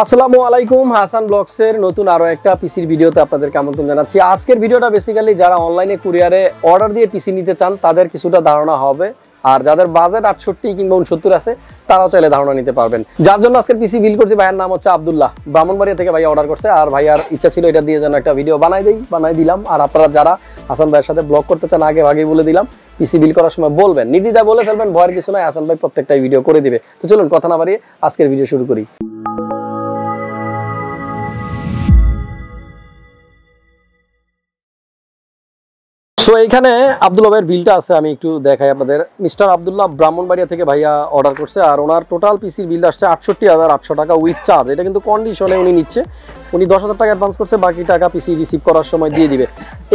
আসসালামু আলাইকুম, হাসান ব্লগসের নতুন আরো একটা পিসির ভিডিওতে আপনাদেরকে আমন্ত্রণ জানাচ্ছি। আজকের ভিডিওটা বেসিক্যালি যারা অনলাইনে কুরিয়ারে অর্ডার দিয়ে পিসি নিতে চান তাদের কিছুটা ধারণা হবে, আর যাদের বাজেট 68 কিংবা 69 আছে তারাও চাইলে ধারণা নিতে পারবেন। যার জন্য আজকের পিসি বিল করছি, ভাইয়ের নাম হচ্ছে আব্দুল্লাহ, ব্রাহ্মণবাড়িয়া থেকে ভাইয়া অর্ডার করছে। আর ভাইয়ার ইচ্ছা ছিল এটা দিয়ে যেন একটা ভিডিও বানাই দিলাম। আর আপনারা যারা হাসান ভাইয়ের সাথে ব্লগ করতে চান আগে ভাগেই বলে দিলাম, পিসি বিল করার সময় বলবেন, নির্দ্বিধায় বলে ফেলবেন, ভয়ের কিছু নয়, হাসান ভাই প্রত্যেকটাই ভিডিও করে দিবে। তো চলুন কথা না বাড়িয়ে আজকের ভিডিও শুরু করি। সো এইখানে আব্দুল্লাহ ভাইয়ের বিলটা আছে, আমি একটু দেখাই আপনাদের। মিস্টার আব্দুল্লাহ ব্রাহ্মণবাড়িয়া থেকে ভাইয়া অর্ডার করছে, আর ওনার টোটাল পিসির বিল আসছে 68,800 টাকা উইথ চার্জ। এটা কিন্তু কন্ডিশনে উনি নিচ্ছে, উনি 10,000 টাকা অ্যাডভান্স করছে, বাকি টাকা পিসি রিসিভ করার সময় দিয়ে দিবে।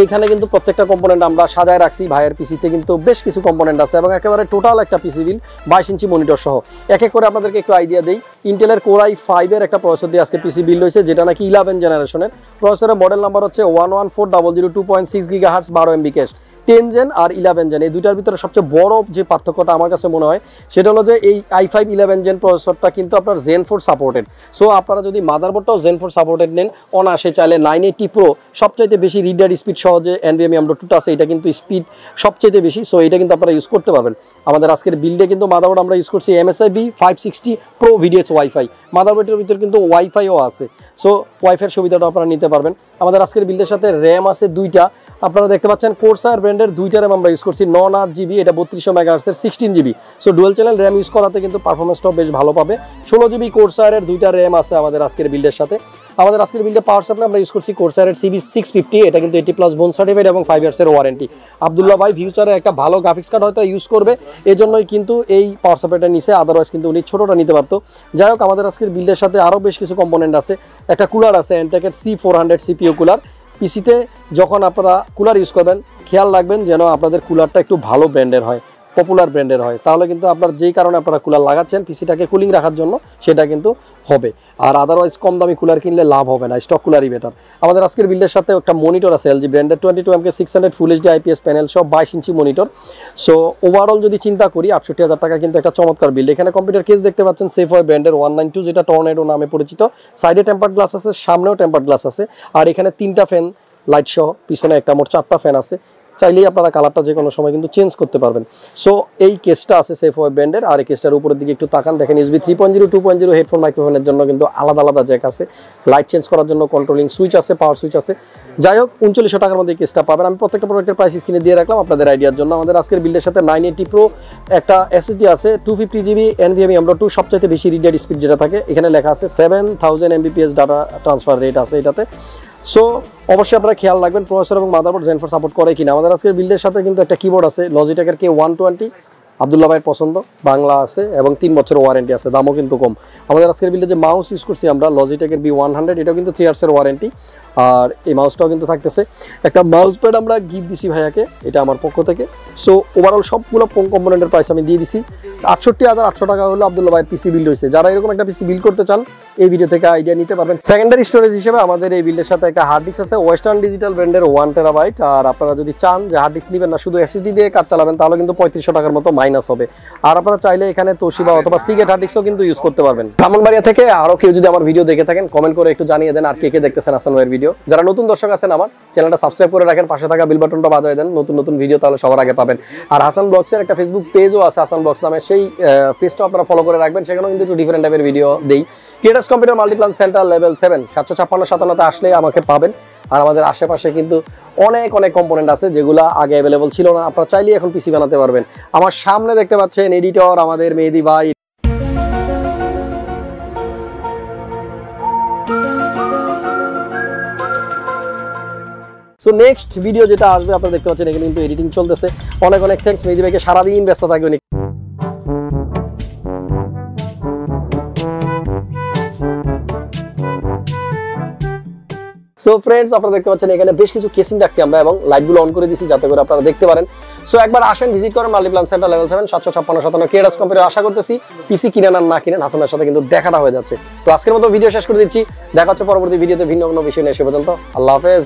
এইখানে কিন্তু প্রত্যেকটা কম্পোনেন্ট আমরা সাজায় রাখছি। ভাইয়ের পিসিতে কিন্তু বেশ কিছু কম্পোনেন্ট আছে এবং একেবারে টোটাল একটা পিসি বিল 22 ইঞ্চি মনিটর সহ। এক এক করে আপনাদেরকে একটু আইডিয়া দেই। ইন্টেলের কোর i5 এর একটা প্রসেসর দিয়ে আজকে পিসি বিল হয়েছে, যেটা নাকি 11 জেনারেশনের। প্রসেসরের মডেল নাম্বার হচ্ছে 114002 2.6 GHz 12 MB ক্যাশ। 10 জেন আর 11 জেন, এই দুইটার ভিতরে সবচেয়ে বড় যে পার্থক্যটা আমার কাছে মনে হয় সেটা হলো যে এই i5 11 জেন প্রসেসরটা কিন্তু আপনার Zen 4 সাপোর্টেড। সো আপনারা যদি মাদারবোর্ডটাও Zen 4 সাপোর্টেড নেন, অনায়াসে চাইলে 980 Pro সবচাইতে বেশি রিডার স্পিড সহ যে NVMe M.2 আছে, এটা কিন্তু স্পিড সবচাইতে বেশি। সো এটা কিন্তু আপনারা ইউজ করতে পারবেন। আমাদের আজকের বিল্ডে কিন্তু মাদারবোর্ড আমরা ইউজ করছি MSI B560 Pro VDH Wifi। মাদারবোর্ডের ভিতরে কিন্তু ওয়াইফাইও আছে, সো ওয়াইফাইয়ের সুবিধাটা আপনারা নিতে পারবেন। আমাদের আজকের বিল্ডের সাথে র্যাম আছে 2টা, আপনারা দেখতে পাচ্ছেন কোরসায়ার ব্র্যান্ডের 2টা র্যাম আমরা ইউজ করছি, 9/8 GB, এটা 3200 MHz এর 16 GB। So dual channel RAM use করাতে কিন্তু পারফরমেন্সটাও বেশ ভালো পাবে। 16 GB কোরসায়ারের 2টা র্যাম আছে আমাদের আজকের বিল্ডের সাথে। আমাদের আজকের বিল্ডে পাওয়ার সাপ্লাই আমরা ইউজ করছি কোরসায়ারের CB650, এটা কিন্তু 80+ বোন সার্টিফাইড এবং 5 ইয়ার্সের ওয়ারেন্টি। আব্দুল্লাহ ভাই ফিউচারে একটা ভালো গ্রাফিক্স কার্ড হয়তো ইউজ করবে, এজন্যই কিন্তু এই পাওয়ার সাপ্লাইটা নিছে, আদারওয়াইজ কিন্তু উনি ছোটটা নিতে পারতো। যাই হোক, আমাদের আজকের বিল্ডের সাথে আরও বেশ কিছু কম্পোনেন্ট আছে। একটা কুলার আছে, এনটেকের C400 CPU কুলার। পিসিতে যখন আপনারা কুলার ইউজ করবেন খেয়াল রাখবেন যেন আপনাদের কুলারটা একটু ভালো ব্র্যান্ডের হয়, পপুলার ব্র্যান্ডের হয়, তাহলে কিন্তু আপনার যেই কারণে আপনারা কুলার লাগাচ্ছেন পিসিটাকে কুলিং রাখার জন্য, সেটা কিন্তু হবে। আর আদারওয়াইজ কম দামি কুলার কিনলে লাভ হবে না, স্টক কুলারই বেটার। আমাদের আজকের বিল্ডের সাথে একটা মনিটর আছে LG ব্র্যান্ডের 22MK600 ফুল HD IPS প্যানেল সব 22 ইঞ্চি মনিটর। সো ওভারঅল যদি চিন্তা করি 68,000 টাকা কিন্তু একটা চমৎকার বিল্ড। এখানে কম্পিউটার কেস দেখতে পাচ্ছেন সেফওয়ে ব্র্যান্ডের 192, যেটা টর্নেডো নামে পরিচিত। সাইডে টেম্পার্ড গ্লাস আছে, সামনেও টেম্পার্ড গ্লাস আছে, আর এখানে 3টা ফ্যান লাইট সহ, পিছনে একটা মোট 4টা ফ্যান আছে। চাইলেই আপনারা কালারটা যে কোনো সময় কিন্তু চেঞ্জ করতে পারবেন। সো এই কেসটা আছে সেফওয়ে ব্র্যান্ডের। আর এই কেসটার উপরের দিকে একটু তাকান, দেখেন USB 3.0 2.0 হেডফোন মাইক্রোফোনের জন্য কিন্তু আলাদা আলাদা জ্যাক আছে, লাইট চেঞ্জ করার জন্য কন্ট্রোলিং সুইচ আছে, পাওয়ার সুইচ আছে। যাই হোক, 3900 টাকার মধ্যে এই কেসটা পাবেন। আমি প্রত্যেকটা প্রোডাক্টের প্রাইস স্ক্রিনে দিয়ে রাখলাম আপনাদের আইডিয়ার জন্য। আমাদের আজকের বিল্ডের সাথে 980 Pro একটা SSD আছে, 250 GB NVMe M.2, সবচাইতে বেশি রিডার স্পিড যেটা থাকে, এখানে লেখা আছে 7000 Mbps ডাটা ট্রান্সফার রেট আছে এটাতে। সো অবশ্যই আপনারা খেয়াল রাখবেন প্রসেসর এবং মাদারবোর্ড Zen 4 সাপোর্ট করে কিনা। আমাদের আজকের বিল্ডের সাথে কিন্তু একটা কিবোর্ড আছে লজিটেকের K120, আব্দুল্লাহ ভাইয়ের পছন্দ, বাংলা আছে এবং 3 বছরের ওয়ারেন্টি আছে, দামও কিন্তু কম। আমাদের আজকের বিল্ডে যে মাউস ইউজ করছি আমরা লজিটেকের B100, এটাও কিন্তু 3 ইয়ার্সের ওয়ারেন্টি, আর এই মাউসটাও কিন্তু থাকতেছে। একটা মাউস প্যাড আমরা গিফট দিছি ভাইয়াকে, এটা আমার পক্ষ থেকে। সো ওভারঅল সবগুলো কম্পোনেন্টের প্রাইস আমি দিয়ে দিছি। 68,800 টাকা হলো আব্দুল্লাহ ভাইয়ের পিসি বিল্ড হয়েছে। যারা এরকম একটা পিসি বিল্ড করতে চান এই ভিডিও থেকে আইডিয়া নিতে পারবেন। সেকেন্ডারি স্টোরেজ হিসেবে আমাদের এই বিল্ডের সাথে একটা হার্ড ডিস্ক আছে, ওয়েস্টার্ন ডিজিটাল ব্র্যান্ডের 1 TB। আর আপনারা যদি চান যে হার্ড ডিস্ক নেবেন না, শুধু SSD দিয়ে কাজ চালাবেন, তাহলে কিন্তু 3500 টাকার মতো মাইনাস হবে। আর আপনারা চাইলে এখানে তোশিবা অথবা সিগেট হার্ড ডিস্কও কিন্তু ইউজ করতে পারবেন। ব্রাহ্মণবাড়িয়া থেকে আরও কেউ যদি আমার ভিডিও দেখে থাকেন কমেন্ট করে একটু জানিয়ে দেন, আর কে কে দেখতেছেন হাসান ভাইয়ের ভিডিও। যারা নতুন দর্শক আছেন আমার চ্যানেলটা সাবস্ক্রাইব করে রাখেন, পাশে থাকা বেল বাটনটা বাজিয়ে দেন, নতুন নতুন ভিডিও তাহলে সবার আগে পাবেন। আর হাসান ব্লগসের একটা ফেসবুক পেজও আছে, হাসান ব্লগস নামে, সেই পেজটা আপনারা ফলো করে রাখবেন, সেখানেও কিন্তু একটু ডিফারেন্ট টাইপের ভিডিও দেই। Creators computer Multiplan centre level 7 756-57 আসলে আমাকে পাবেন। আর আমাদের আশেপাশে কিন্তু অনেক কম্পোনেন্ট আছে যেগুলো আগে অ্যাভেলেবল ছিল না, আপনারা চাইলেই এখন পিসি বানাতে পারবেন। আমার সামনে দেখতে পাচ্ছেন এডিটর আমাদের মেহেদি ভাই। সো নেক্সট ভিডিও যেটা আসবে আপনারা দেখতে পাচ্ছেন, এখানে কিন্তু এডিটিং চলতেছে। অনেক থ্যাঙ্কস মেহেদি ভাইকে, সারাদিন ব্যস্ত থাকবেন। সো ফ্রেন্ডস, আপনারা দেখতে পাচ্ছেন এখানে বেশ কিছু কেসিং রাখছি আমরা এবং লাইটগুলো অন করে দিয়েছি যাতে করে আপনারা দেখতে পারেন। সো একবার আসেন, ভিজিট করেন মাল্টিপ্লান সেন্টার লেভেল 7 756 কেডাস কম্পিউটার। আশা করতেছি পিসি কিনেন আর না কিনেন হাসানের সাথে কিন্তু দেখাটা হয়ে যাচ্ছে। তো আজকের মতো ভিডিও শেষ করে দিচ্ছি, দেখা হচ্ছে পরবর্তী ভিডিওতে ভিন্ন কোনো বিষয় নিয়ে। সে পর্যন্ত আল্লাহ হাফেজ।